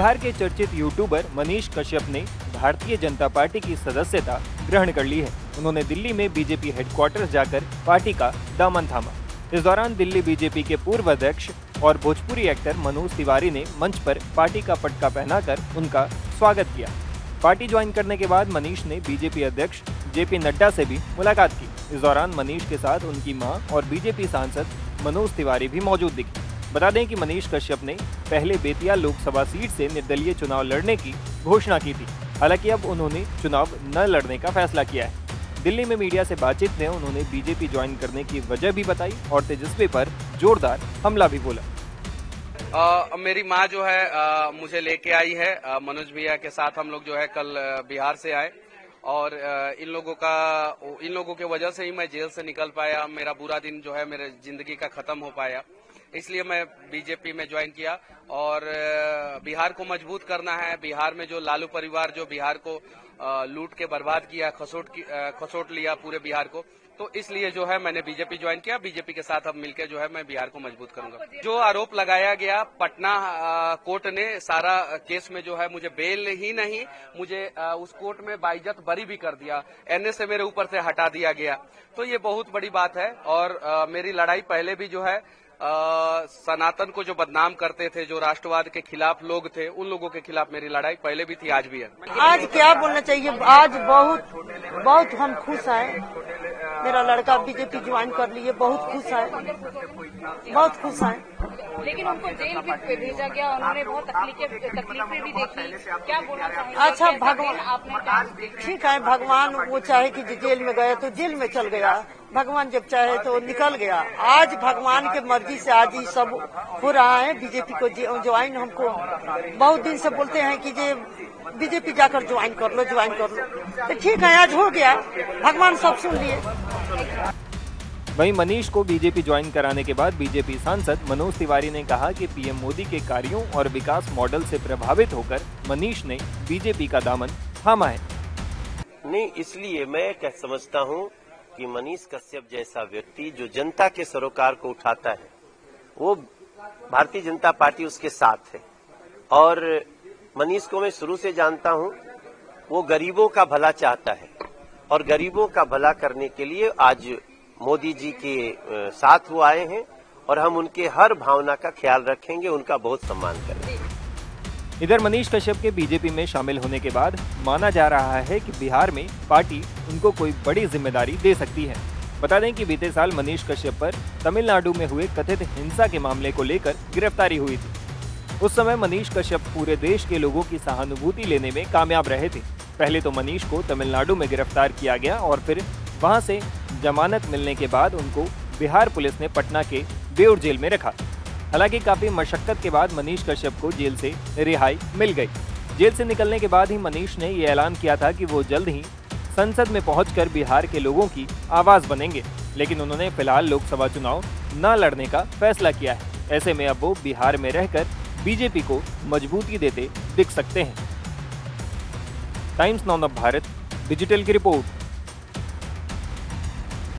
बिहार के चर्चित यूट्यूबर मनीष कश्यप ने भारतीय जनता पार्टी की सदस्यता ग्रहण कर ली है। उन्होंने दिल्ली में बीजेपी हेडक्वार्टर्स जाकर पार्टी का दामन थामा। इस दौरान दिल्ली बीजेपी के पूर्व अध्यक्ष और भोजपुरी एक्टर मनोज तिवारी ने मंच पर पार्टी का पटका पहनाकर उनका स्वागत किया। पार्टी ज्वाइन करने के बाद मनीष ने बीजेपी अध्यक्ष जेपी नड्डा से भी मुलाकात की। इस दौरान मनीष के साथ उनकी मां और बीजेपी सांसद मनोज तिवारी भी मौजूद दिखे। बता दें कि मनीष कश्यप ने पहले बेतिया लोकसभा सीट से निर्दलीय चुनाव लड़ने की घोषणा की थी। हालांकि अब उन्होंने चुनाव न लड़ने का फैसला किया है। दिल्ली में मीडिया से बातचीत में उन्होंने बीजेपी ज्वाइन करने की वजह भी बताई और तेजस्वी पर जोरदार हमला भी बोला। मेरी माँ जो है मुझे लेके आई है। मनोज भैया के साथ हम लोग जो है कल बिहार से आए और इन लोगों के वजह से ही मैं जेल से निकल पाया। मेरा बुरा दिन जो है मेरे जिंदगी का खत्म हो पाया, इसलिए मैं बीजेपी में ज्वाइन किया और बिहार को मजबूत करना है। बिहार में जो लालू परिवार जो बिहार को लूट के बर्बाद किया, खसोट लिया पूरे बिहार को, तो इसलिए जो है मैंने बीजेपी ज्वाइन किया। बीजेपी के साथ अब मिलकर जो है मैं बिहार को मजबूत करूंगा। जो आरोप लगाया गया पटना कोर्ट ने सारा केस में जो है मुझे बेल ही नहीं, मुझे उस कोर्ट में बाइज्जत बरी भी कर दिया। एनए से मेरे ऊपर से हटा दिया गया, तो ये बहुत बड़ी बात है। और मेरी लड़ाई पहले भी जो है सनातन को जो बदनाम करते थे, जो राष्ट्रवाद के खिलाफ लोग थे, उन लोगों के खिलाफ मेरी लड़ाई पहले भी थी, आज भी है। आज क्या बोलना चाहिए, आज बहुत हम खुश हैं। मेरा लड़का बीजेपी ज्वाइन कर लिए, बहुत खुश है, बहुत खुश है। लेकिन उनको जेल भी भेजा गया, उन्होंने बहुत तकलीफें भी देखी, क्या बोलना चाहिए? अच्छा भगवान ठीक है, भगवान वो चाहे कि जेल में गए तो जेल में चल गया, भगवान जब चाहे तो निकल गया। आज भगवान के मर्जी से आज ये सब हो रहा है। बीजेपी को ज्वाइन हमको बहुत दिन से बोलते हैं कि जे बीजेपी जाकर ज्वाइन कर लो, ज्वाइन कर लो, तो ठीक है आज हो गया, भगवान सब सुन लिए। वहीं मनीष को बीजेपी ज्वाइन कराने के बाद बीजेपी सांसद मनोज तिवारी ने कहा कि पीएम मोदी के कार्यों और विकास मॉडल से प्रभावित होकर मनीष ने बीजेपी का दामन थामा है। नहीं, इसलिए मैं क्या समझता हूं कि मनीष कश्यप जैसा व्यक्ति जो जनता के सरोकार को उठाता है, वो भारतीय जनता पार्टी उसके साथ है। और मनीष को मैं शुरू से जानता हूं, वो गरीबों का भला चाहता है और गरीबों का भला करने के लिए आज मोदी जी के साथ वो आए हैं और हम उनके हर भावना का ख्याल रखेंगे, उनका बहुत सम्मान करेंगे। इधर मनीष कश्यप के बीजेपी में शामिल होने के बाद माना जा रहा है कि बिहार में पार्टी उनको कोई बड़ी जिम्मेदारी दे सकती है। बता दें कि बीते साल मनीष कश्यप पर तमिलनाडु में हुए कथित हिंसा के मामले को लेकर गिरफ्तारी हुई थी। उस समय मनीष कश्यप पूरे देश के लोगों की सहानुभूति लेने में कामयाब रहे थे। पहले तो मनीष को तमिलनाडु में गिरफ्तार किया गया और फिर वहां से जमानत मिलने के बाद उनको बिहार पुलिस ने पटना के बेउर जेल में रखा। हालांकि काफी मशक्कत के बाद मनीष कश्यप को जेल से रिहाई मिल गई। जेल से निकलने के बाद ही मनीष ने ये ऐलान किया था कि वो जल्द ही संसद में पहुंचकर बिहार के लोगों की आवाज बनेंगे, लेकिन उन्होंने फिलहाल लोकसभा चुनाव न लड़ने का फैसला किया है। ऐसे में अब वो बिहार में रहकर बीजेपी को मजबूती देते दिख सकते हैं। Times now of Bharat digital की रिपोर्ट।